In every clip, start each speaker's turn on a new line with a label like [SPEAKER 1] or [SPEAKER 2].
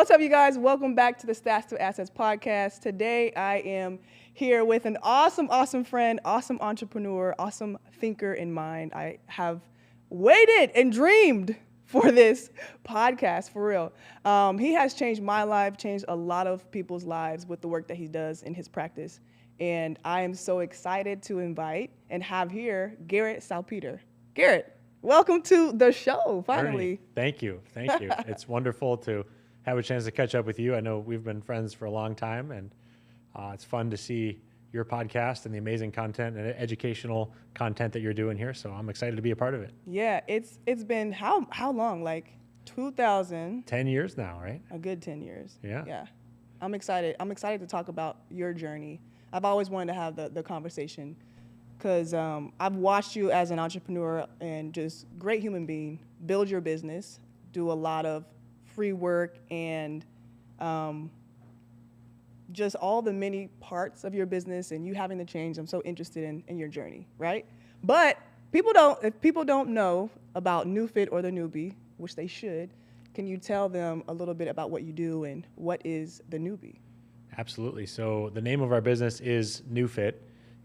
[SPEAKER 1] What's up, you guys? Welcome back to the Stats to Assets podcast. Today, I am here with an awesome friend, awesome entrepreneur, awesome thinker in mind. I have waited and dreamed for this podcast, for real. He has changed my life, changed a lot of people's lives with the work that he does in his practice. And I am so excited to invite and have here Garrett Salpeter. Garrett, welcome to the show, finally.
[SPEAKER 2] Ernie, thank you. It's wonderful to have a chance to catch up with you. I know we've been friends for a long time, and it's fun to see your podcast and the amazing content and educational content that you're doing here. So I'm excited to be a part of it.
[SPEAKER 1] Yeah, it's been how long? Like 2000.
[SPEAKER 2] 10 years now, right?
[SPEAKER 1] A good 10 years.
[SPEAKER 2] Yeah.
[SPEAKER 1] Yeah. I'm excited. I'm excited to talk about your journey. I've always wanted to have the conversation because I've watched you as an entrepreneur and just great human being, build your business, do a lot of free work and just all the many parts of your business and you having to change. I'm so interested in your journey, right? But if people don't know about NewFit or the Newbie, which they should, can you tell them a little bit about what you do and what is the Newbie?
[SPEAKER 2] Absolutely. So the name of our business is NewFit,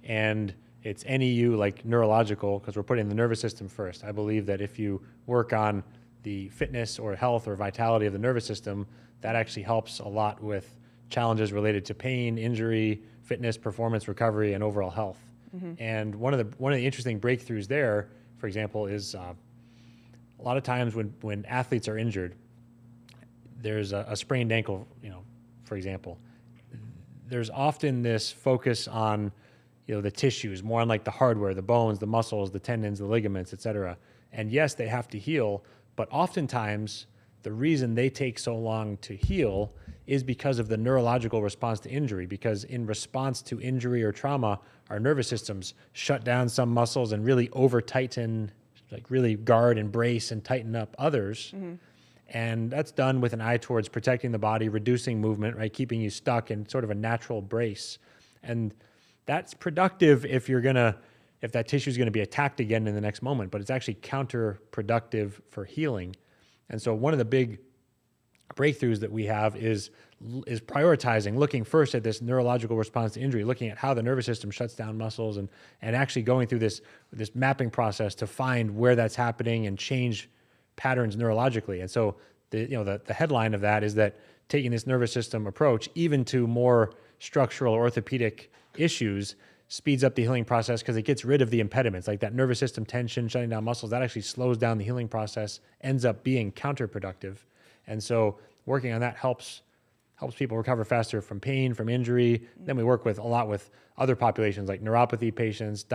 [SPEAKER 2] and it's NEU, like neurological, because we're putting the nervous system first. I believe that if you work on the fitness or health or vitality of the nervous system, that actually helps a lot with challenges related to pain, injury, fitness, performance, recovery, and overall health. Mm-hmm. And one of the interesting breakthroughs there, for example, is a lot of times when athletes are injured, there's a sprained ankle, for example. There's often this focus on, the tissues, more on like the hardware, the bones, the muscles, the tendons, the ligaments, et cetera. And yes, they have to heal, but oftentimes the reason they take so long to heal is because of the neurological response to injury, because in response to injury or trauma, our nervous systems shut down some muscles and really over tighten, like really guard and brace and tighten up others. Mm-hmm. And that's done with an eye towards protecting the body, reducing movement, right? Keeping you stuck in sort of a natural brace. And that's productive if that tissue is going to be attacked again in the next moment, but it's actually counterproductive for healing. And so one of the big breakthroughs that we have is prioritizing, looking first at this neurological response to injury, looking at how the nervous system shuts down muscles and actually going through this mapping process to find where that's happening and change patterns neurologically. And so the headline of that is that taking this nervous system approach, even to more structural or orthopedic issues, speeds up the healing process because it gets rid of the impediments, like that nervous system tension, shutting down muscles. That actually slows down the healing process, ends up being counterproductive. And so working on that helps people recover faster from pain, from injury. Mm-hmm. Then we work a lot with other populations like neuropathy patients,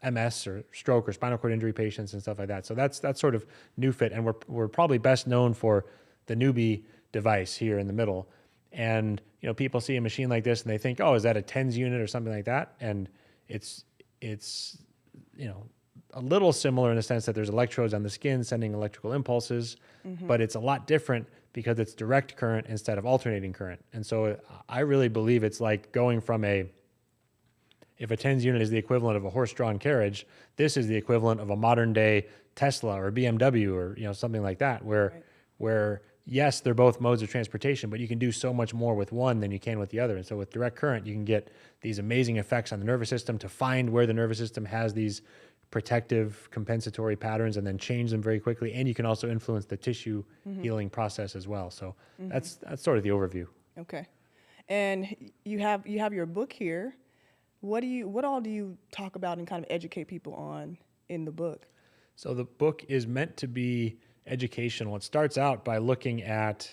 [SPEAKER 2] MS or stroke or spinal cord injury patients and stuff like that. So that's sort of NewFit, and we're probably best known for the Newbie device here in the middle. And people see a machine like this and they think, oh, is that a TENS unit or something like that? And it's a little similar in the sense that there's electrodes on the skin sending electrical impulses, mm-hmm. but it's a lot different because it's direct current instead of alternating current. And so I really believe it's like going from if a TENS unit is the equivalent of a horse-drawn carriage, this is the equivalent of a modern-day Tesla or BMW or something like that, where yes, they're both modes of transportation, but you can do so much more with one than you can with the other. And so with direct current, you can get these amazing effects on the nervous system to find where the nervous system has these protective compensatory patterns and then change them very quickly. And you can also influence the tissue mm-hmm. healing process as well. So mm-hmm. that's sort of the overview.
[SPEAKER 1] Okay. And you have your book here. What all do you talk about and kind of educate people on in the book?
[SPEAKER 2] So the book is meant to be educational. It starts out by looking at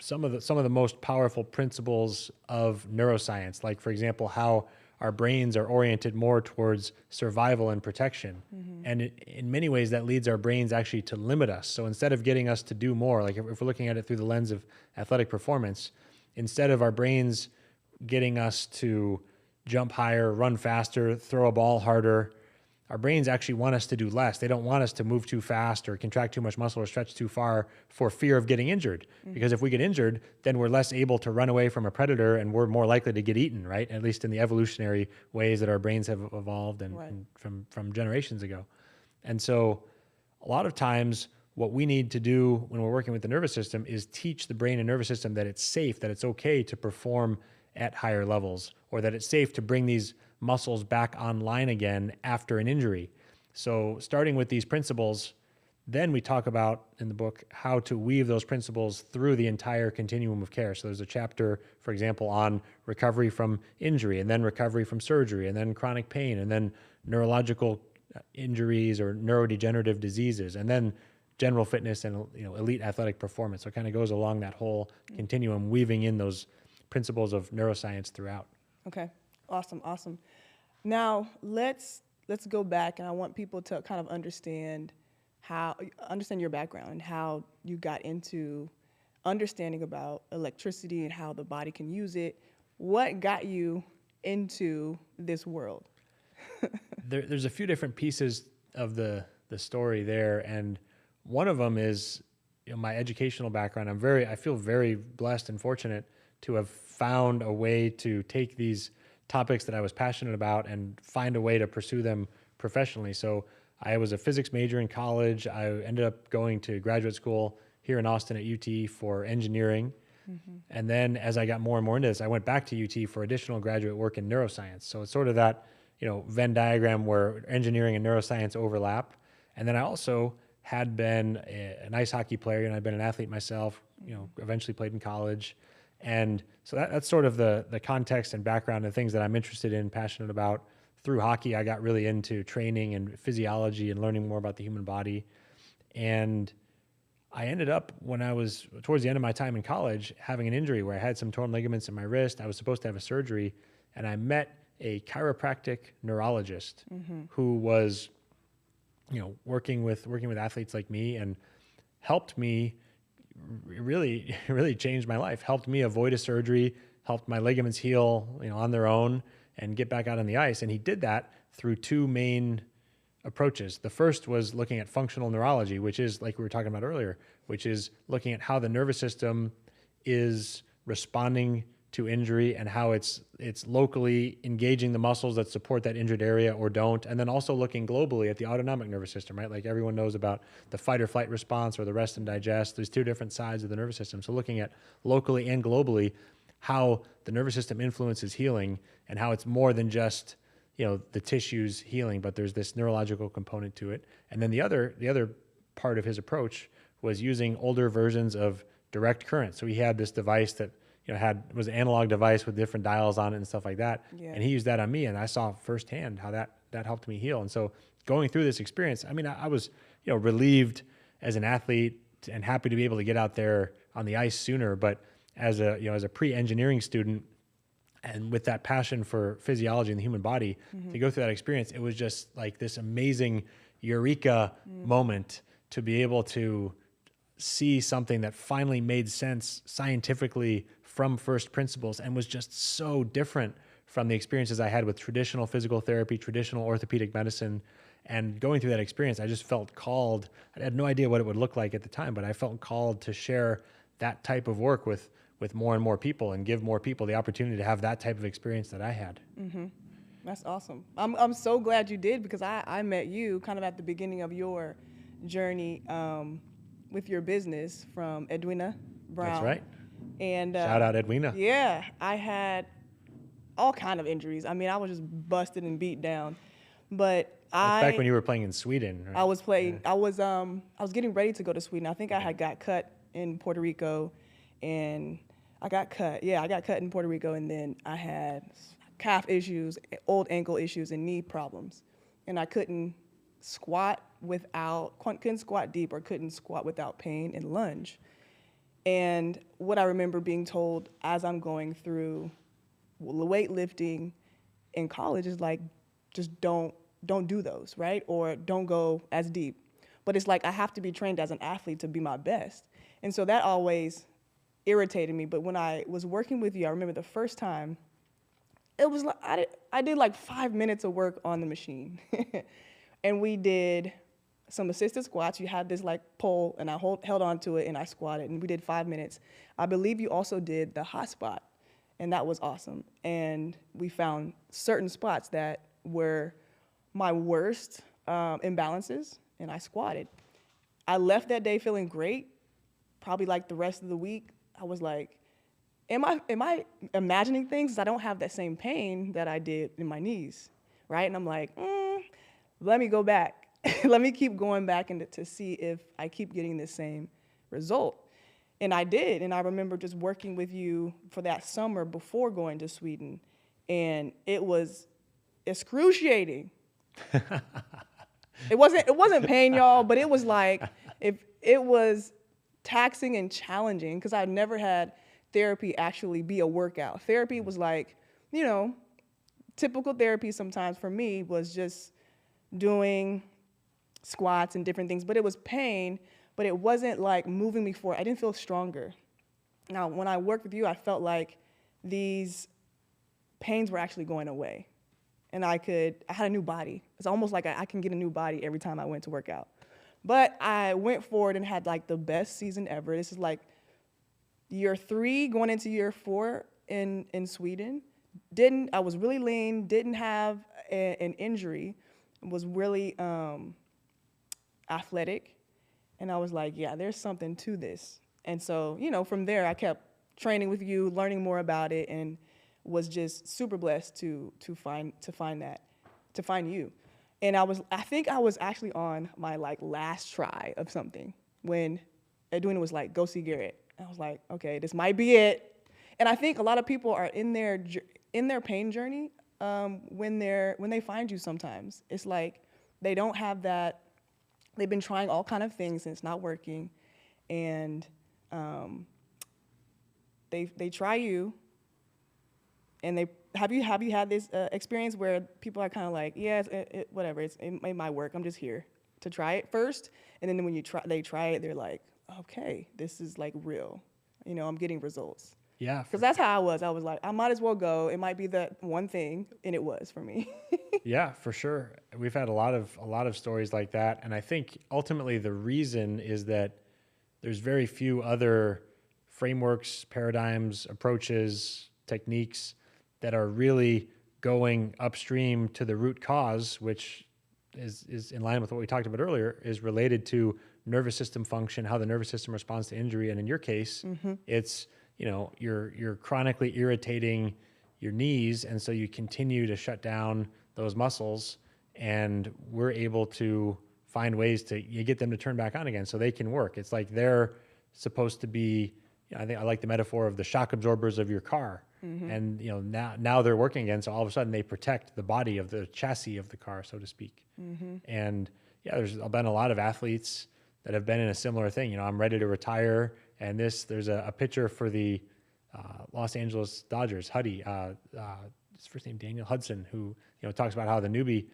[SPEAKER 2] some of the most powerful principles of neuroscience, like for example, how our brains are oriented more towards survival and protection. Mm-hmm. And in many ways that leads our brains actually to limit us. So instead of getting us to do more, like if we're looking at it through the lens of athletic performance, instead of our brains getting us to jump higher, run faster, throw a ball harder, our brains actually want us to do less. They don't want us to move too fast or contract too much muscle or stretch too far for fear of getting injured. Mm-hmm. Because if we get injured, then we're less able to run away from a predator and we're more likely to get eaten, right? At least in the evolutionary ways that our brains have evolved and from generations ago. And so a lot of times what we need to do when we're working with the nervous system is teach the brain and nervous system that it's safe, that it's okay to perform at higher levels, or that it's safe to bring these muscles back online again after an injury. So starting with these principles, then we talk about in the book how to weave those principles through the entire continuum of care. So there's a chapter, for example, on recovery from injury, and then recovery from surgery, and then chronic pain, and then neurological injuries or neurodegenerative diseases, and then general fitness and elite athletic performance. So it kind of goes along that whole continuum, weaving in those principles of neuroscience throughout.
[SPEAKER 1] Okay, awesome. Now let's go back, and I want people to kind of understand your background and how you got into understanding about electricity and how the body can use it. What got you into this world?
[SPEAKER 2] There's a few different pieces of the story there, and one of them is my educational background. I feel very blessed and fortunate to have found a way to take these topics that I was passionate about and find a way to pursue them professionally. So I was a physics major in college. I ended up going to graduate school here in Austin at UT for engineering. Mm-hmm. And then as I got more and more into this, I went back to UT for additional graduate work in neuroscience. So it's sort of that, Venn diagram where engineering and neuroscience overlap. And then I also had been an ice hockey player, and I'd been an athlete myself, eventually played in college. And so that's sort of the context and background and things that I'm interested in, passionate about. Through hockey, I got really into training and physiology and learning more about the human body. And I ended up, when I was towards the end of my time in college, having an injury where I had some torn ligaments in my wrist. I was supposed to have a surgery, and I met a chiropractic neurologist who was, working with athletes like me, and helped me really changed my life, helped me avoid a surgery, helped my ligaments heal, on their own and get back out on the ice. And he did that through two main approaches. The first was looking at functional neurology, which is, like we were talking about earlier, which is looking at how the nervous system is responding to injury and how it's locally engaging the muscles that support that injured area or don't. And then also looking globally at the autonomic nervous system, right? Like everyone knows about the fight or flight response or the rest and digest. There's two different sides of the nervous system. So looking at locally and globally how the nervous system influences healing, and how it's more than just, the tissues healing, but there's this neurological component to it. And then the other part of his approach was using older versions of direct current. So he had this device that was an analog device with different dials on it and stuff like that. Yeah. And he used that on me, and I saw firsthand how that helped me heal. And so going through this experience, I was, relieved as an athlete and happy to be able to get out there on the ice sooner. But as a pre-engineering student, and with that passion for physiology and the human body, to go through that experience, it was just like this amazing eureka moment to be able to see something that finally made sense scientifically from first principles, and was just so different from the experiences I had with traditional physical therapy, traditional orthopedic medicine. And going through that experience, I just felt called. I had no idea what it would look like at the time, but I felt called to share that type of work with more and more people, and give more people the opportunity to have that type of experience that I had.
[SPEAKER 1] Mm-hmm. That's awesome. I'm so glad you did, because I met you kind of at the beginning of your journey with your business from Edwina Brown.
[SPEAKER 2] That's right.
[SPEAKER 1] And
[SPEAKER 2] shout out Edwina.
[SPEAKER 1] Yeah, I had all kind of injuries. I was just busted and beat down. But
[SPEAKER 2] that's back when you were playing in Sweden, right?
[SPEAKER 1] I was playing. Yeah. I was getting ready to go to Sweden. I think I had got cut in Puerto Rico, and I got cut. Yeah, I got cut in Puerto Rico, and then I had calf issues, old ankle issues, and knee problems. And I couldn't squat deep, or couldn't squat without pain and lunge. And what I remember being told as I'm going through weightlifting in college is like, just don't do those, right? Or don't go as deep. But it's like I have to be trained as an athlete to be my best. And so that always irritated me. But when I was working with you, I remember the first time, it was like I did like 5 minutes of work on the machine. And we did some assisted squats. You had this like pole, and I held on to it, and I squatted, and we did 5 minutes. I believe you also did the hot spot, and that was awesome. And we found certain spots that were my worst imbalances, and I squatted. I left that day feeling great. Probably like the rest of the week, I was like, am I imagining things? I don't have that same pain that I did in my knees, right? And I'm like, let me go back. Let me keep going back to see if I keep getting the same result. And I did. And I remember just working with you for that summer before going to Sweden. And it was excruciating. It wasn't pain, y'all, but it was like, if it was taxing and challenging, because I'd never had therapy actually be a workout. Therapy was like, typical therapy sometimes for me was just doing squats and different things, but it was pain, but it wasn't like moving me forward. I didn't feel stronger. Now, when I worked with you, I felt like these pains were actually going away. And I had a new body. It's almost like I can get a new body every time I went to work out. But I went forward and had like the best season ever. This is like year 3 going into year 4 in Sweden. I was really lean, didn't have an injury, was really athletic. And I was like, yeah, there's something to this. And so, from there I kept training with you, learning more about it, and was just super blessed to find you. And I think I was actually on my like last try of something when Edwina was like, go see Garrett. And I was like, okay, this might be it. And I think a lot of people are in their pain journey when they find you sometimes. It's like they don't have that. They've been trying all kind of things and it's not working. And they try you. And have you had this experience where people are kind of like, yeah, whatever, it might work. I'm just here to try it first, and then when they try it, they're like, okay, this is like real. I'm getting results.
[SPEAKER 2] Yeah.
[SPEAKER 1] Because that's how I was. I was like, I might as well go. It might be that one thing, and it was for me.
[SPEAKER 2] Yeah, for sure. We've had a lot of stories like that, and I think ultimately the reason is that there's very few other frameworks, paradigms, approaches, techniques that are really going upstream to the root cause, which is in line with what we talked about earlier, is related to nervous system function, how the nervous system responds to injury. And in your case, it's, you're chronically irritating your knees, and so you continue to shut down those muscles, and we're able to find ways to get them to turn back on again so they can work. It's like they're supposed to be, I think I like the metaphor of the shock absorbers of your car. And now they're working again, so all of a sudden they protect the body of the chassis of the car, so to speak. And there's been a lot of athletes that have been in a similar thing. I'm ready to retire, and there's a pitcher for the Los Angeles Dodgers, Huddy, his first name Daniel Hudson, who talks about how the newbie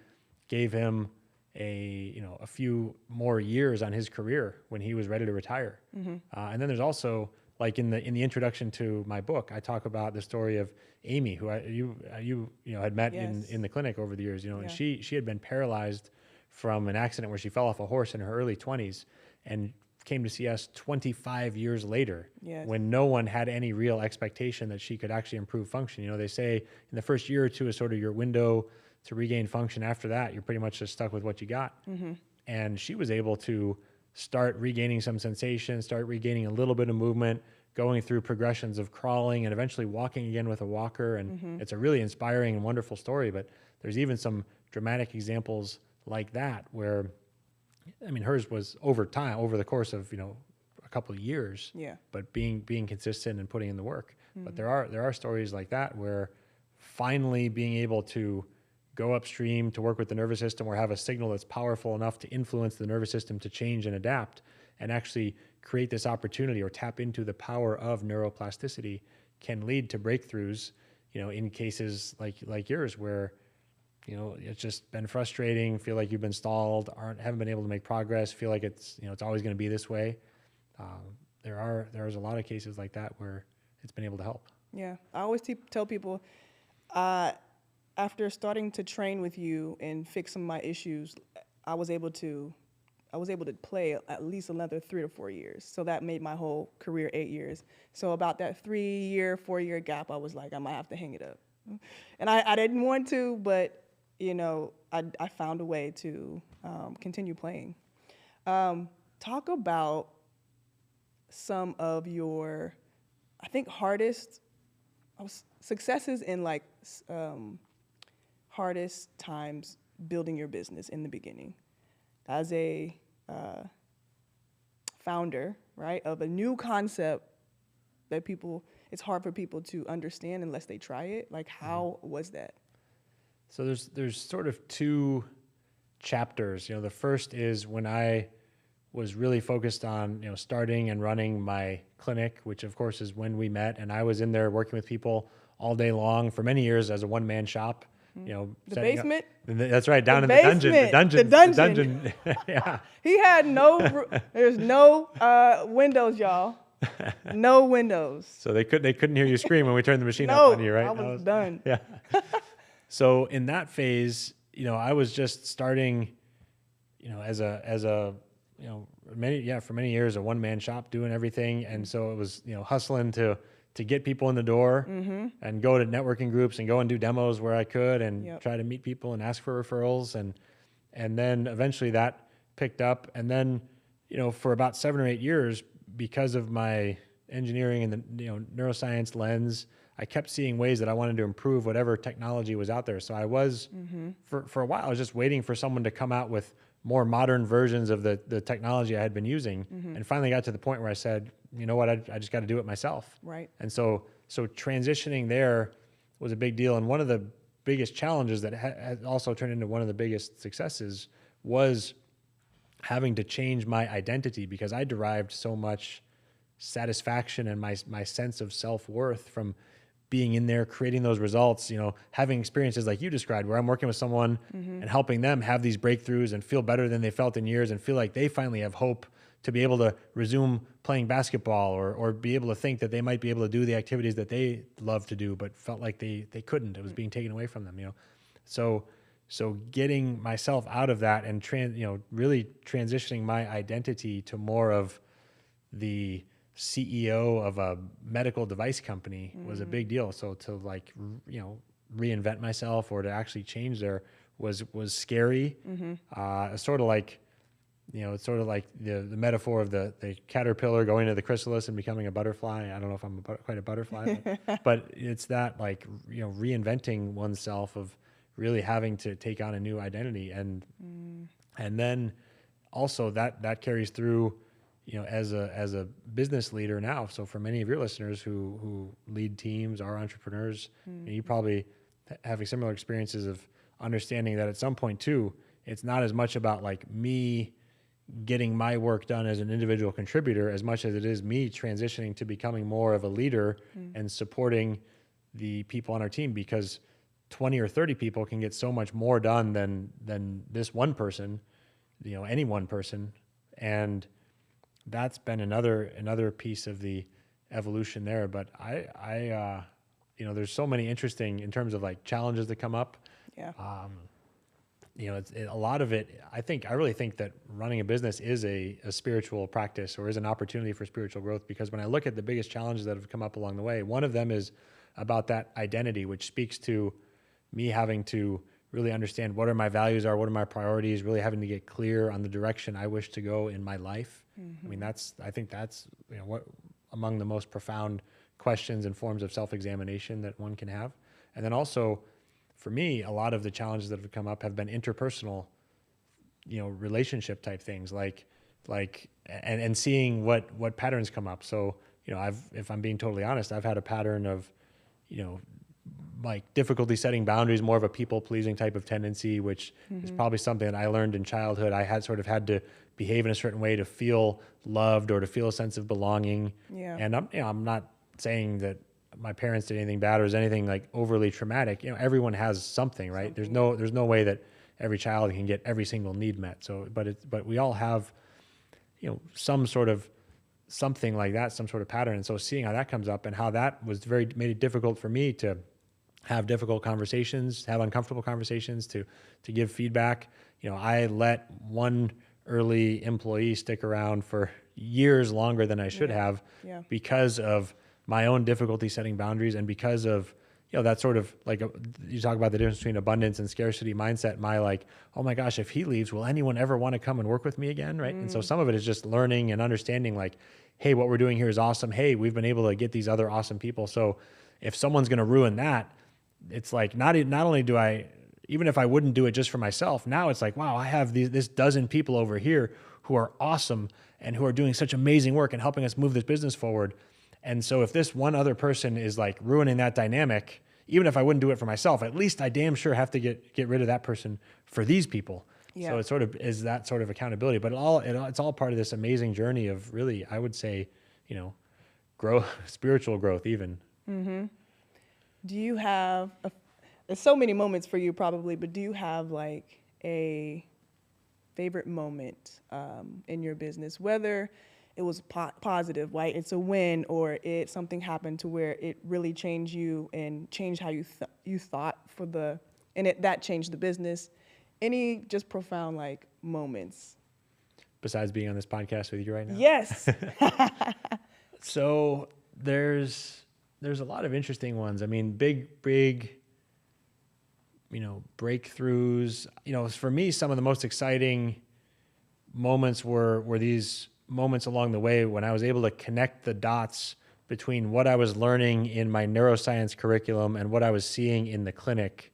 [SPEAKER 2] gave him a few more years on his career when he was ready to retire. And then there's also, like in the introduction to my book, I talk about the story of Amy, who you had met in the clinic over the years. And she had been paralyzed from an accident where she fell off a horse in her early 20s, and came to see us 25 years later, when no one had any real expectation that she could actually improve function. They say in the first year or two is sort of your window to regain function. After that, you're pretty much just stuck with what you got. And she was able to start regaining some sensation, start regaining a little bit of movement, going through progressions of crawling and eventually walking again with a walker. And it's a really inspiring and wonderful story, but there's even some dramatic examples like that where, hers was over time, over the course of, a couple of years, but being consistent and putting in the work. But there are stories like that where finally being able to go upstream to work with the nervous system, or have a signal that's powerful enough to influence the nervous system to change and adapt, and actually create this opportunity or tap into the power of neuroplasticity, can lead to breakthroughs, in cases like yours, where, it's just been frustrating, feel like you've been stalled, haven't been able to make progress, feel like it's always going to be this way. There's a lot of cases like that where it's been able to help.
[SPEAKER 1] Yeah, I always tell people, after starting to train with you and fix some of my issues, I was able to play at least another 3 to 4 years. So that made my whole career 8 years. So about that 3-year, 4-year gap, I was like, I might have to hang it up. And I didn't want to, but I found a way to continue playing. talk about some of your, I think, hardest successes in like hardest times building your business in the beginning as a founder, right, of a new concept that it's hard for people to understand unless they try it. Like, how was that?
[SPEAKER 2] So there's sort of two chapters. The first is when I was really focused on, starting and running my clinic, which of course is when we met, and I was in there working with people all day long for many years as a one-man shop.
[SPEAKER 1] The basement?
[SPEAKER 2] That's right, down in the dungeon.
[SPEAKER 1] The dungeon.
[SPEAKER 2] Yeah.
[SPEAKER 1] He had there's no windows, y'all. No windows.
[SPEAKER 2] So they couldn't hear you scream when we turned the machine up on you, right?
[SPEAKER 1] I was done.
[SPEAKER 2] Yeah. So in that phase, I was just starting, for many years, a one-man shop doing everything. And so it was, hustling to get people in the door and go to networking groups and go and do demos where I could and try to meet people and ask for referrals. And then eventually that picked up. And then, for about 7 or 8 years, because of my engineering and the neuroscience lens, I kept seeing ways that I wanted to improve whatever technology was out there. So I was, for a while, I was just waiting for someone to come out with more modern versions of the technology I had been using, and finally got to the point where I said, you know what, I just got to do it myself.
[SPEAKER 1] Right.
[SPEAKER 2] And so transitioning there was a big deal. And one of the biggest challenges that had also turned into one of the biggest successes was having to change my identity, because I derived so much satisfaction and my sense of self-worth from being in there, creating those results, having experiences like you described, where I'm working with someone and helping them have these breakthroughs and feel better than they felt in years and feel like they finally have hope to be able to resume playing basketball or be able to think that they might be able to do the activities that they love to do, but felt like they couldn't. It was being taken away from them, So getting myself out of that and really transitioning my identity to more of the CEO of a medical device company was a big deal. So to reinvent myself or to actually change there was scary. Sort of like, it's sort of like the metaphor of the caterpillar going to the chrysalis and becoming a butterfly. I don't know if I'm quite a butterfly, but it's that reinventing oneself, of really having to take on a new identity. And then also that carries through, as a business leader now. So for many of your listeners who lead teams, are entrepreneurs, you probably having similar experiences of understanding that at some point too, it's not as much about me getting my work done as an individual contributor as much as it is me transitioning to becoming more of a leader and supporting the people on our team, because 20 or 30 people can get so much more done than this one person, any one person. And that's been another piece of the evolution there. But I there's so many interesting, in terms of challenges that come up.
[SPEAKER 1] Yeah.
[SPEAKER 2] A lot of it, I really think that running a business is a spiritual practice, or is an opportunity for spiritual growth, because when I look at the biggest challenges that have come up along the way, one of them is about that identity, which speaks to me having to really understand what my values are, what are my priorities, really having to get clear on the direction I wish to go in my life. I think that's what among the most profound questions and forms of self-examination that one can have. And then also, for me, a lot of the challenges that have come up have been interpersonal, relationship type things, and seeing what patterns come up. So, if I'm being totally honest, I've had a pattern of, difficulty setting boundaries, more of a people-pleasing type of tendency, which is probably something that I learned in childhood. I had had to behave in a certain way to feel loved or to feel a sense of belonging.
[SPEAKER 1] Yeah.
[SPEAKER 2] And I'm not saying that my parents did anything bad or was anything overly traumatic. Everyone has something, right? There's no way that every child can get every single need met. So, but we all have, some sort of something like that, some sort of pattern. And so seeing how that comes up and how that made it difficult for me to have difficult conversations, have uncomfortable conversations, to give feedback. I let one early employee stick around for years longer than I should have because of my own difficulty setting boundaries, and because of, that sort of like you talk about the difference between abundance and scarcity mindset. My like, oh my gosh, if he leaves, will anyone ever want to come and work with me again? Right. And so some of it is just learning and understanding like, hey, what we're doing here is awesome. Hey, we've been able to get these other awesome people. So if someone's going to ruin that, it's like, not only do I, even if I wouldn't do it just for myself, now it's like, wow, I have this dozen people over here who are awesome and who are doing such amazing work and helping us move this business forward. And so if this one other person is like ruining that dynamic, even if I wouldn't do it for myself, at least I damn sure have to get rid of that person for these people. Yeah. So it sort of is that sort of accountability, but it's all part of this amazing journey of really, I would say, growth, spiritual growth even.
[SPEAKER 1] Mm-hmm. Do you have, there's so many moments for you probably, but do you have like a favorite moment in your business, whether it was positive, right? It's a win, or something happened to where it really changed you and changed how you thought that changed the business. Any just profound like moments?
[SPEAKER 2] Besides being on this podcast with you right now?
[SPEAKER 1] Yes.
[SPEAKER 2] So there's a lot of interesting ones. I mean, big, breakthroughs. For me, some of the most exciting moments were these moments along the way when I was able to connect the dots between what I was learning in my neuroscience curriculum and what I was seeing in the clinic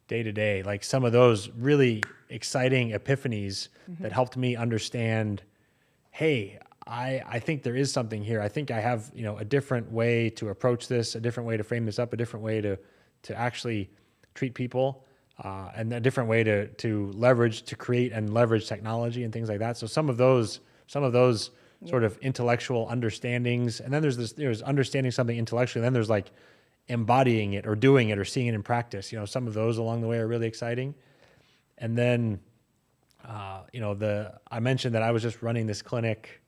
[SPEAKER 2] day to day. Like some of those really exciting epiphanies that helped me understand, hey, I think there is something here. I think I have, a different way to approach this, a different way to frame this up, a different way to actually treat people, and a different way to create and leverage technology and things like that. So some of those sort of intellectual understandings, and then there's understanding something intellectually, and then there's like embodying it or doing it or seeing it in practice. Some of those along the way are really exciting. And then, I mentioned that I was just running this clinic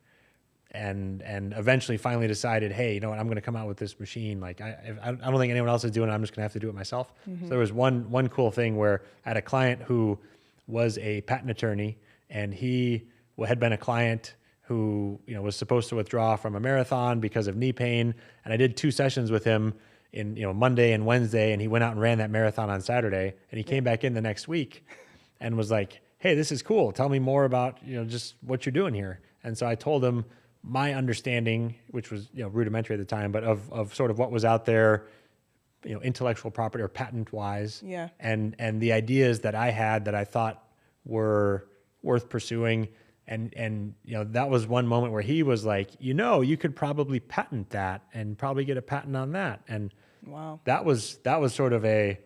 [SPEAKER 2] and eventually finally decided, hey, you know what, I'm going to come out with this machine. Like I don't think anyone else is doing it. I'm just going to have to do it myself. So there was one cool thing where I had a client who was a patent attorney, and he had been a client who, was supposed to withdraw from a marathon because of knee pain. And I did 2 sessions with him in, Monday and Wednesday, and he went out and ran that marathon on Saturday, and he came back in the next week and was like, hey, this is cool. Tell me more about, just what you're doing here. And so I told him my understanding, which was, rudimentary at the time, but of sort of what was out there, intellectual property or patent wise.
[SPEAKER 1] Yeah.
[SPEAKER 2] And the ideas that I had that I thought were worth pursuing. And that was one moment where he was like, you could probably patent that and probably get a patent on that. And
[SPEAKER 1] wow,
[SPEAKER 2] that was sort of a,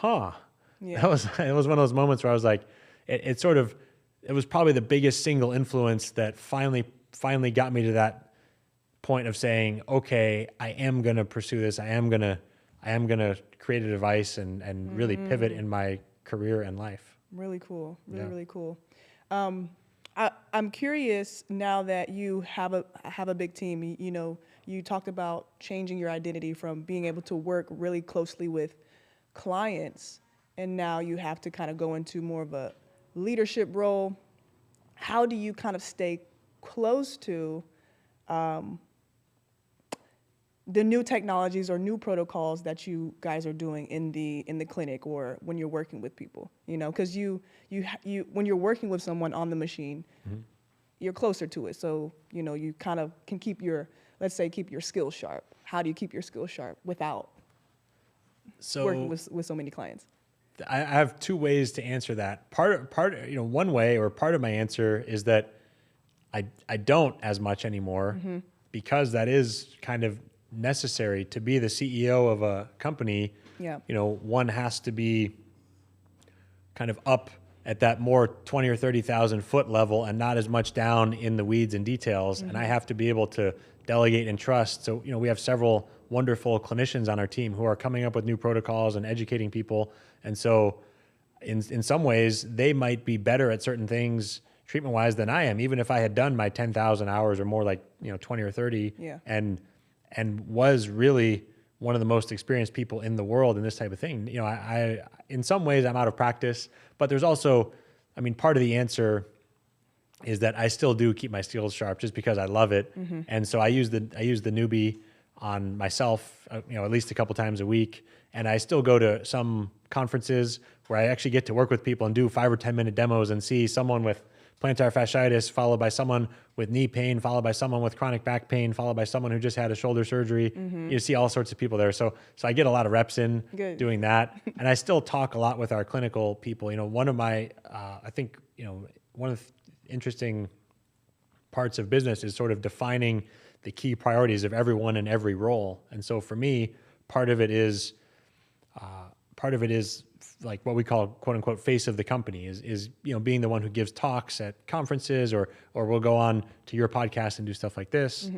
[SPEAKER 2] Yeah. It was one of those moments where I was like, it was probably the biggest single influence that finally got me to that point of saying, okay, I am going to pursue this. I am going to create a device and really pivot in my career and life.
[SPEAKER 1] Really cool. Really cool. I'm curious now that you have a big team. You talked about changing your identity from being able to work really closely with clients, and now you have to kind of go into more of a leadership role. How do you kind of stay close to the new technologies or new protocols that you guys are doing in the clinic or when you're working with people? Because you when you're working with someone on the machine, you're closer to it. So you kind of can keep your skills sharp. How do you keep your skills sharp without working with so many clients?
[SPEAKER 2] I have 2 ways to answer that. One way or part of my answer is that I don't as much anymore because that is kind of necessary to be the CEO of a company.
[SPEAKER 1] Yeah.
[SPEAKER 2] One has to be kind of up at that more 20 or 30,000 foot level and not as much down in the weeds and details. And I have to be able to delegate and trust. So, we have several wonderful clinicians on our team who are coming up with new protocols and educating people. And so in some ways, they might be better at certain things treatment-wise than I am, even if I had done my 10,000 hours or more, like 20 or 30, and was really one of the most experienced people in the world in this type of thing. I in some ways I'm out of practice, but there's also, part of the answer is that I still do keep my skills sharp just because I love it, and so I use the newbie on myself, at least a couple times a week. And I still go to some conferences where I actually get to work with people and do 5 or 10 minute demos and see someone with plantar fasciitis, followed by someone with knee pain, followed by someone with chronic back pain, followed by someone who just had a shoulder surgery. You see all sorts of people there. So I get a lot of reps in doing that. And I still talk a lot with our clinical people. One of my, I think, one of the interesting parts of business is sort of defining the key priorities of everyone in every role. And so for me, part of it is like what we call quote unquote face of the company is being the one who gives talks at conferences or we'll go on to your podcast and do stuff like this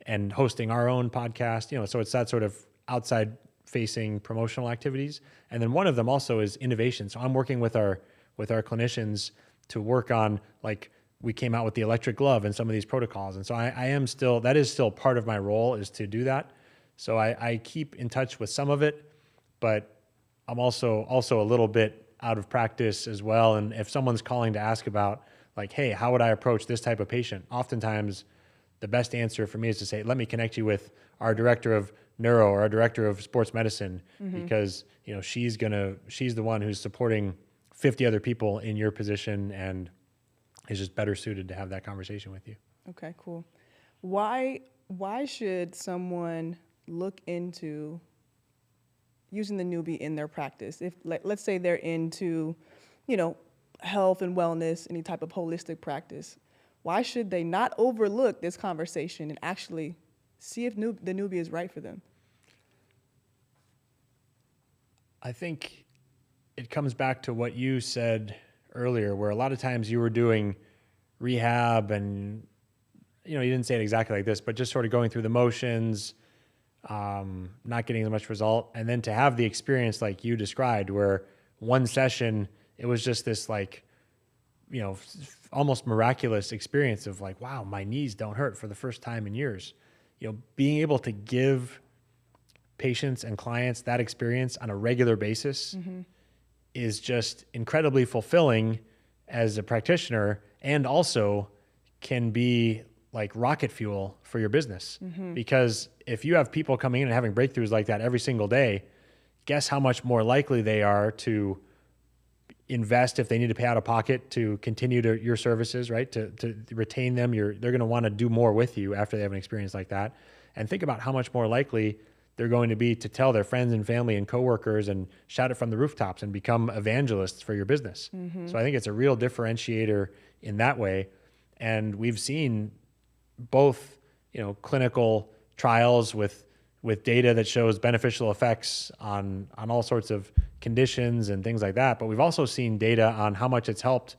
[SPEAKER 2] and hosting our own podcast, so it's that sort of outside facing promotional activities. And then one of them also is innovation. So I'm working with our clinicians to work on, like, we came out with the electric glove and some of these protocols. And so that is still part of my role, is to do that. So I keep in touch with some of it, but I'm also a little bit out of practice as well. And if someone's calling to ask about, like, hey, how would I approach this type of patient? Oftentimes the best answer for me is to say, let me connect you with our director of neuro or our director of sports medicine, because, she's the one who's supporting 50 other people in your position and is just better suited to have that conversation with you.
[SPEAKER 1] Okay, cool. Why should someone look into using the newbie in their practice? If, let's say they're into, health and wellness, any type of holistic practice, why should they not overlook this conversation and actually see if the newbie is right for them?
[SPEAKER 2] I think it comes back to what you said earlier, where a lot of times you were doing rehab and, you didn't say it exactly like this, but just sort of going through the motions, not getting as much result. And then to have the experience like you described, where one session, it was just this, like, almost miraculous experience of, like, wow, my knees don't hurt for the first time in years. Being able to give patients and clients that experience on a regular basis is just incredibly fulfilling as a practitioner, and also can be like rocket fuel for your business. Because if you have people coming in and having breakthroughs like that every single day, guess how much more likely they are to invest if they need to pay out of pocket to continue your services, right? To retain them. They're going to want to do more with you after they have an experience like that. And think about how much more likely they're going to be to tell their friends and family and coworkers and shout it from the rooftops and become evangelists for your business. So I think it's a real differentiator in that way. And we've seen both, clinical trials with data that shows beneficial effects on all sorts of conditions and things like that. But we've also seen data on how much it's helped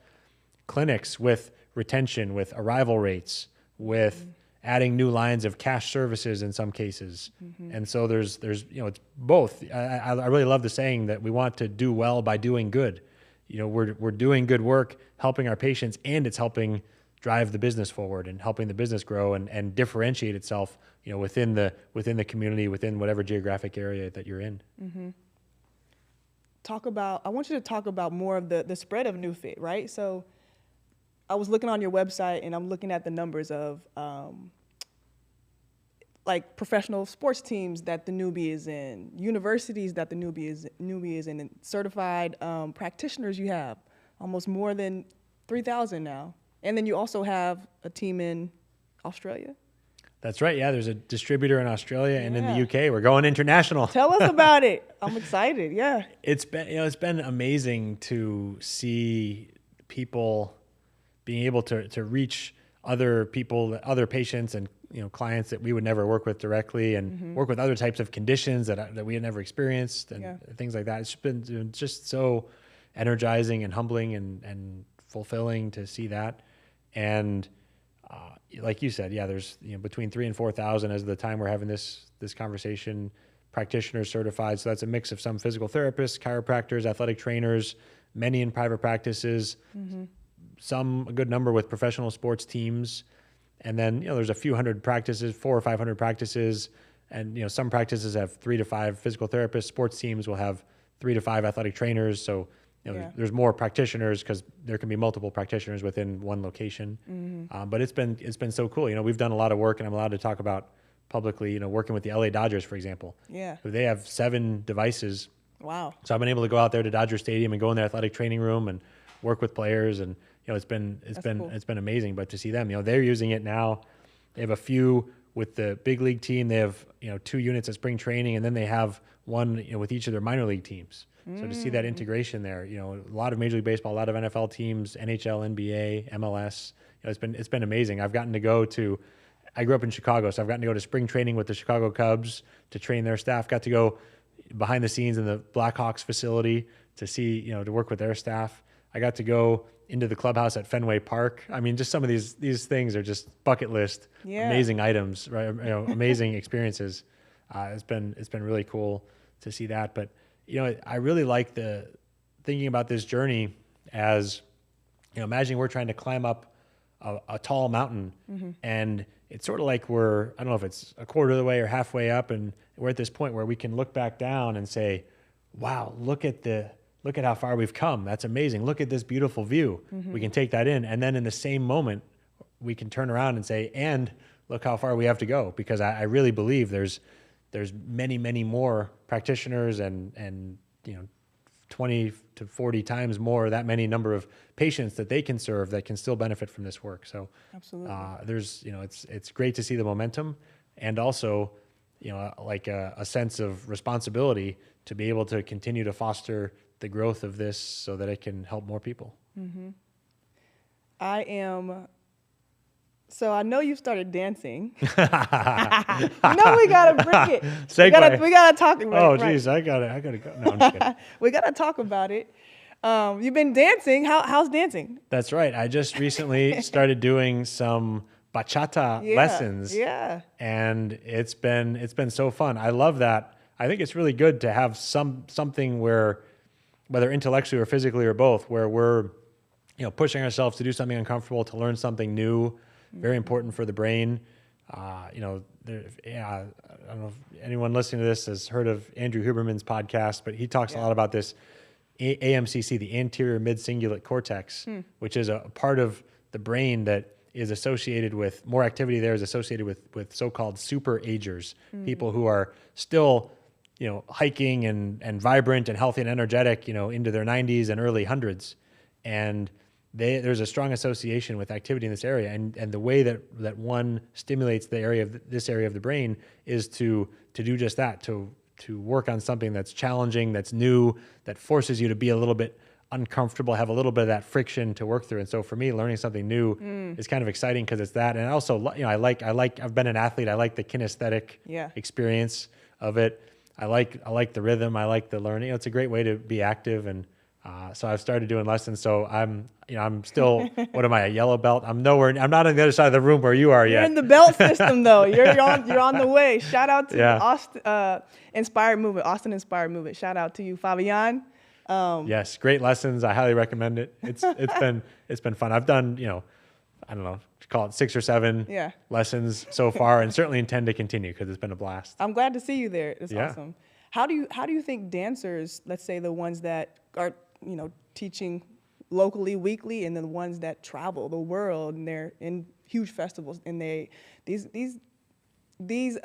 [SPEAKER 2] clinics with retention, with arrival rates, with adding new lines of cash services in some cases. And so there's it's both. I really love the saying that we want to do well by doing good. We're doing good work, helping our patients, and it's helping drive the business forward and helping the business grow and differentiate itself, within the community, within whatever geographic area that you're in.
[SPEAKER 1] I want you to talk about more of the spread of NewFit, right? So I was looking on your website and I'm looking at the numbers of like professional sports teams that the newbie is in, universities that the newbie is in, and certified practitioners you have, almost more than 3,000 now. And then you also have a team in Australia.
[SPEAKER 2] That's right. Yeah, there's a distributor in Australia and in the UK. We're going international.
[SPEAKER 1] Tell us about it. I'm excited. Yeah.
[SPEAKER 2] It's been amazing to see people being able to reach other people, other patients and clients that we would never work with directly, and work with other types of conditions that we had never experienced and things like that. It's been just so energizing and humbling and fulfilling to see that. And like you said, there's between 3,000 and 4,000 as of the time we're having this conversation, practitioners certified. So that's a mix of some physical therapists, chiropractors, athletic trainers, many in private practices, a good number with professional sports teams. And then, there's a few hundred practices, 400 or 500 practices. And, some practices have 3 to 5 physical therapists. Sports teams will have 3 to 5 athletic trainers. So, there's more practitioners because there can be multiple practitioners within one location. But it's been so cool. We've done a lot of work, and I'm allowed to talk about publicly, working with the LA Dodgers, for example.
[SPEAKER 1] Yeah.
[SPEAKER 2] They have 7 devices.
[SPEAKER 1] Wow.
[SPEAKER 2] So I've been able to go out there to Dodger Stadium and go in their athletic training room and work with players, and it's been amazing. But to see them, they're using it now. They have a few with the big league team. They have 2 units at spring training, and then they have one with each of their minor league teams. So to see that integration there, a lot of Major League Baseball, a lot of NFL teams, NHL, NBA, MLS, it's been amazing. I've gotten to go to. I grew up in Chicago, so I've gotten to go to spring training with the Chicago Cubs to train their staff. Got to go behind the scenes in the Blackhawks facility to see, to work with their staff. I got to go into the clubhouse at Fenway Park. I mean, just some of these things are just bucket list, amazing items, right? Amazing experiences. It's been really cool to see that. But I really like thinking about this journey as, imagine we're trying to climb up a tall mountain, and it's sort of like I don't know if it's a quarter of the way or halfway up, and we're at this point where we can look back down and say, wow, look at how far we've come. That's amazing. Look at this beautiful view. We can take that in. And then in the same moment, we can turn around and say, and look how far we have to go. Because I really believe there's many, many more practitioners and 20 to 40 times more, that many number of patients that they can serve that can still benefit from this work. So
[SPEAKER 1] absolutely,
[SPEAKER 2] it's great to see the momentum, and also, like a sense of responsibility to be able to continue to foster the growth of this so that it can help more people.
[SPEAKER 1] So I know you started dancing. We gotta bring it.
[SPEAKER 2] Segue.
[SPEAKER 1] We gotta talk about it.
[SPEAKER 2] Oh, geez, I gotta go. No, I'm just kidding.
[SPEAKER 1] We gotta talk about it. You've been dancing. How's dancing?
[SPEAKER 2] That's right. I just recently started doing some bachata lessons.
[SPEAKER 1] Yeah.
[SPEAKER 2] And it's been so fun. I love that. I think it's really good to have something where, whether intellectually or physically or both, where we're pushing ourselves to do something uncomfortable, to learn something new. Very important for the brain. I don't know if anyone listening to this has heard of Andrew Huberman's podcast, but he talks a lot about this AMCC, the anterior mid-cingulate cortex, which is a part of the brain that is associated with more activity there is associated with so-called super agers, people who are still, hiking and vibrant and healthy and energetic, into their 90s and early hundreds. And there's a strong association with activity in this area, and the way that one stimulates this area of the brain is to do just that, to work on something that's challenging, that's new, that forces you to be a little bit uncomfortable, have a little bit of that friction to work through. And so for me, learning something new is kind of exciting because it's that, and also I've been an athlete. I like the kinesthetic experience of it. I like the rhythm. I like the learning. It's a great way to be active, and so I've started doing lessons. So I'm still, what am I, a yellow belt? I'm not on the other side of the room where you are yet.
[SPEAKER 1] You're in the belt system though. You're on the way. Shout out to Austin Inspired Movement. Shout out to you, Fabian.
[SPEAKER 2] Yes, great lessons. I highly recommend it. It's been fun. I've done, I don't know, call it 6 or 7 lessons so far, and certainly intend to continue because it's been a blast.
[SPEAKER 1] I'm glad to see you there. It's awesome. How do you think dancers, let's say the ones that are, teaching locally weekly, and then the ones that travel the world and they're in huge festivals, and these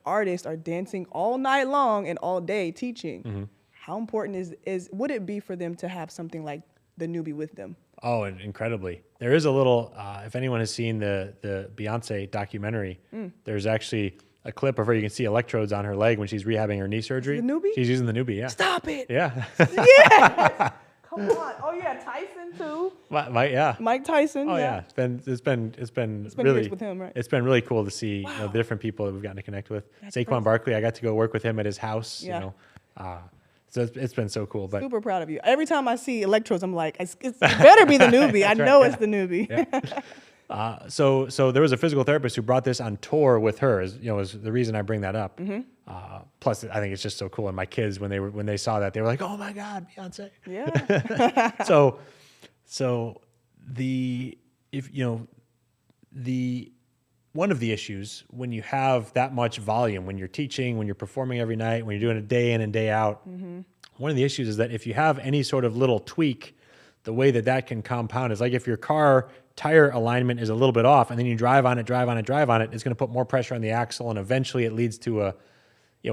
[SPEAKER 1] artists are dancing all night long and all day teaching. How important would it be for them to have something like the newbie with them?
[SPEAKER 2] Oh, and incredibly. There is a little, if anyone has seen the Beyonce documentary, there's actually a clip of her. You can see electrodes on her leg when she's rehabbing her knee surgery.
[SPEAKER 1] The newbie?
[SPEAKER 2] She's using the newbie, yeah.
[SPEAKER 1] Stop it.
[SPEAKER 2] Yeah.
[SPEAKER 1] Yeah. Come on. Oh yeah, Tyson too.
[SPEAKER 2] Mike
[SPEAKER 1] Tyson.
[SPEAKER 2] Oh yeah. It's been really
[SPEAKER 1] years with him, right?
[SPEAKER 2] It's been really cool to see the different people that we've gotten to connect with.
[SPEAKER 1] That's
[SPEAKER 2] Saquon
[SPEAKER 1] crazy.
[SPEAKER 2] Barkley, I got to go work with him at his house.
[SPEAKER 1] Yeah.
[SPEAKER 2] So it's been so cool. But
[SPEAKER 1] super proud of you. Every time I see electrodes, I'm like, it better be the newbie. I know it's the newbie.
[SPEAKER 2] Yeah. So there was a physical therapist who brought this on tour with her. Is the reason I bring that up. Plus, I think it's just so cool. And my kids, when they saw that, they were like, "Oh my God, Beyonce!"
[SPEAKER 1] Yeah.
[SPEAKER 2] So one of the issues when you have that much volume, when you're teaching, when you're performing every night, when you're doing it day in and day out, one of the issues is that if you have any sort of little tweak the way that that can compound is like if your car tire alignment is a little bit off and then you drive on it, it's going to put more pressure on the axle and eventually it leads to a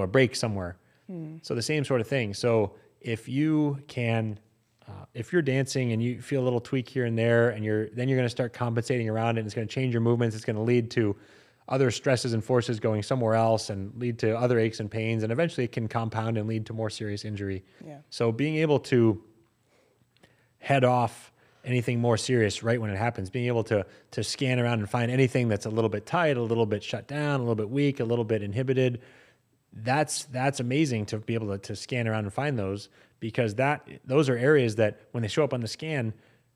[SPEAKER 2] break somewhere. So the same sort of thing. So if you can, if you're dancing and you feel a little tweak here and there, and then you're going to start compensating around it, and it's going to change your movements. It's going to lead to other stresses and forces going somewhere else and lead to other aches and pains. And eventually it can compound and lead to more serious injury. Yeah. So being able to head off anything more serious right when it happens, being able to scan around and find anything that's a little bit tight, a little bit shut down, a little bit weak, a little bit inhibited, that's amazing to be able to scan around and find those, because those are areas that when they show up on the scan,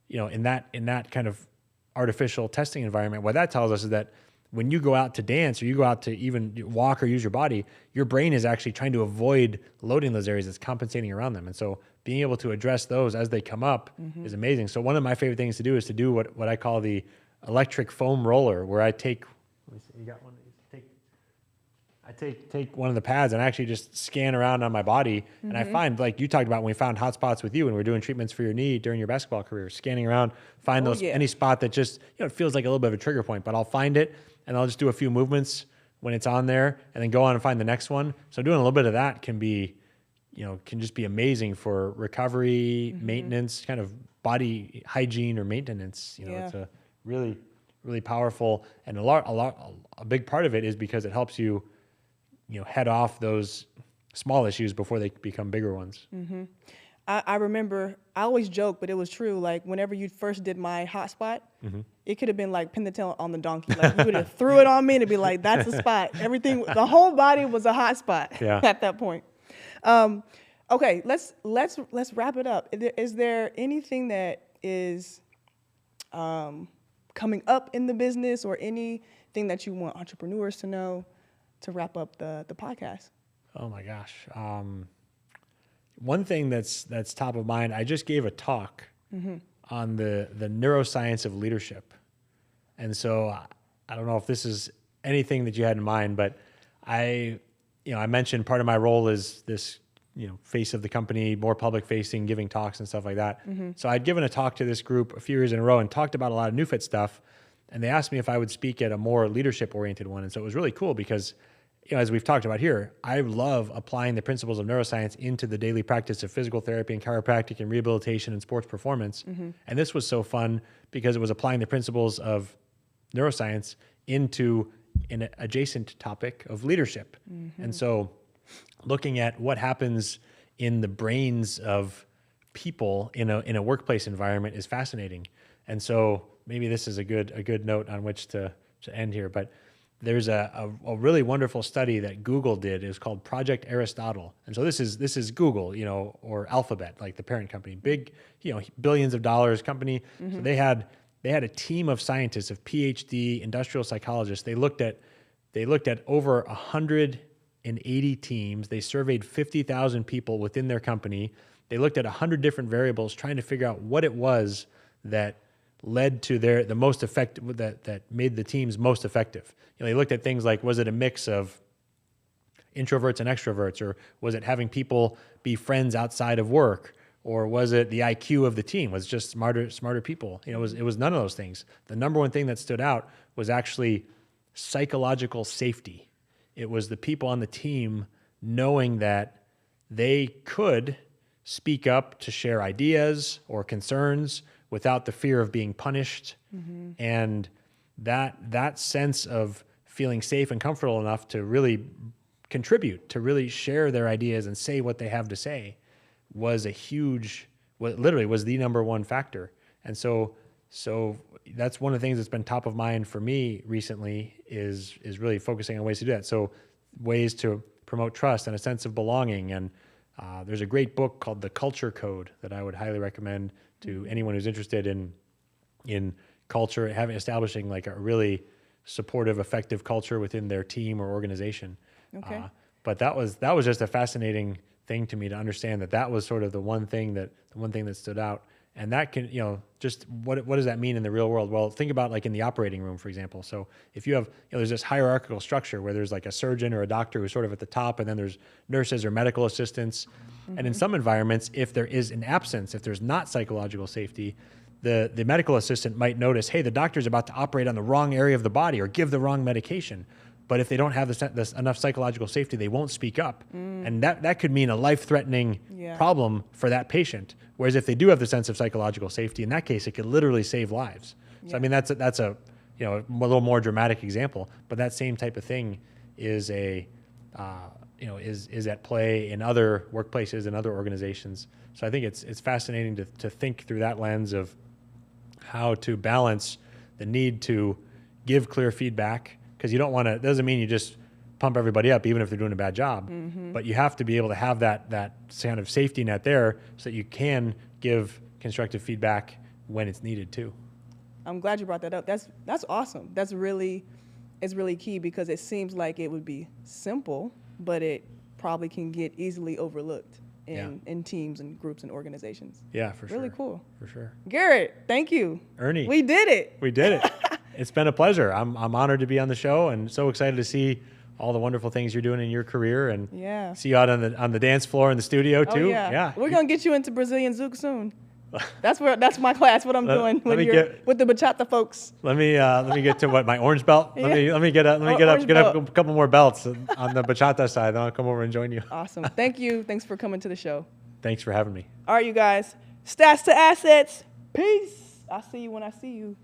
[SPEAKER 2] in that kind of artificial testing environment, what that tells us is that when you go out to dance or you go out to even walk or use your body, your brain is actually trying to avoid loading those areas. It's compensating around them. And so being able to address those as they come up is amazing. So one of my favorite things to do is to do what I call the electric foam roller, where I take, let me see, you got one? I take one of the pads and I actually just scan around on my body, and I find, like you talked about when we found hot spots with you and we're doing treatments for your knee during your basketball career, scanning around, find any spot that just, it feels like a little bit of a trigger point, but I'll find it and I'll just do a few movements when it's on there and then go on and find the next one. So doing a little bit of that can just be amazing for recovery, maintenance, kind of body hygiene or maintenance. It's a really, really powerful, and a big part of it is because it helps you, head off those small issues before they become bigger ones.
[SPEAKER 1] I remember, I always joke, but it was true. Like whenever you first did my hot spot, it could have been like pin the tail on the donkey. Like you would have threw it on me and it'd be like, that's the spot. Everything, the whole body was a hot spot at that point. Okay, let's wrap it up. Is there anything that is coming up in the business, or anything that you want entrepreneurs to know to wrap up the podcast?
[SPEAKER 2] Oh my gosh. One thing that's top of mind, I just gave a talk on the neuroscience of leadership. And so I don't know if this is anything that you had in mind, but I mentioned part of my role is this, face of the company, more public facing, giving talks and stuff like that. So I'd given a talk to this group a few years in a row and talked about a lot of NewFit stuff. And they asked me if I would speak at a more leadership oriented one. And so it was really cool because, as we've talked about here, I love applying the principles of neuroscience into the daily practice of physical therapy and chiropractic and rehabilitation and sports performance. And this was so fun because it was applying the principles of neuroscience into an adjacent topic of leadership. And so looking at what happens in the brains of people in a workplace environment is fascinating. And so maybe this is a good note on which to end here, but there's a really wonderful study that Google did. It was called Project Aristotle. And so this is Google, or Alphabet, like the parent company, big, billions of dollars company. So they had a team of scientists, of PhD industrial psychologists. They looked at over 180 teams. They surveyed 50,000 people within their company. They looked at 100 different variables, trying to figure out what it was that led to the most effective, that made the teams most effective. They looked at things like, was it a mix of introverts and extroverts, or was it having people be friends outside of work, or was it the IQ of the team? Was it just smarter people? It was none of those things. The number one thing that stood out was actually psychological safety. It was the people on the team knowing that they could speak up to share ideas or concerns without the fear of being punished. And that sense of feeling safe and comfortable enough to really contribute, to really share their ideas and say what they have to say, was literally was the number one factor. And so that's one of the things that's been top of mind for me recently is really focusing on ways to do that. So ways to promote trust and a sense of belonging. And there's a great book called The Culture Code that I would highly recommend to anyone who's interested in culture, establishing like a really supportive, effective culture within their team or organization. Okay. But that was just a fascinating thing to me to understand that was sort of the one thing that stood out. And that can, just what does that mean in the real world? Well, think about like in the operating room, for example. So if you have, there's this hierarchical structure where there's like a surgeon or a doctor who's sort of at the top, and then there's nurses or medical assistants. And in some environments, if there is an absence, if there's not psychological safety, the medical assistant might notice, hey, the doctor's about to operate on the wrong area of the body or give the wrong medication. But if they don't have this enough psychological safety, they won't speak up. And that could mean a life-threatening problem for that patient. Whereas if they do have the sense of psychological safety, in that case, it could literally save lives. So I mean, that's a little more dramatic example, but that same type of thing is is at play in other workplaces and other organizations. So I think it's fascinating to think through that lens of how to balance the need to give clear feedback, because you don't want to, it doesn't mean you just pump everybody up even if they're doing a bad job, but you have to be able to have that kind of safety net there so that you can give constructive feedback when it's needed too.
[SPEAKER 1] I'm glad you brought that up. That's awesome. It's really key, because it seems like it would be simple, but it probably can get easily overlooked in teams and groups and organizations.
[SPEAKER 2] Yeah, for sure.
[SPEAKER 1] Really cool.
[SPEAKER 2] For sure.
[SPEAKER 1] Garrett, thank you.
[SPEAKER 2] Ernie.
[SPEAKER 1] We did it.
[SPEAKER 2] We did it. It's been a pleasure. I'm honored to be on the show and so excited to see all the wonderful things you're doing in your career, and see you out on the dance floor in the studio too.
[SPEAKER 1] Oh, yeah. We're going to get you into Brazilian Zouk soon. That's my class, what I'm doing with the bachata folks.
[SPEAKER 2] Let me get to my orange belt. Let me get a couple more belts on the bachata side. Then I'll come over and join you.
[SPEAKER 1] Awesome. Thank you. Thanks for coming to the show.
[SPEAKER 2] Thanks for having me.
[SPEAKER 1] All right, you guys. Stats to assets. Peace. I'll see you when I see you.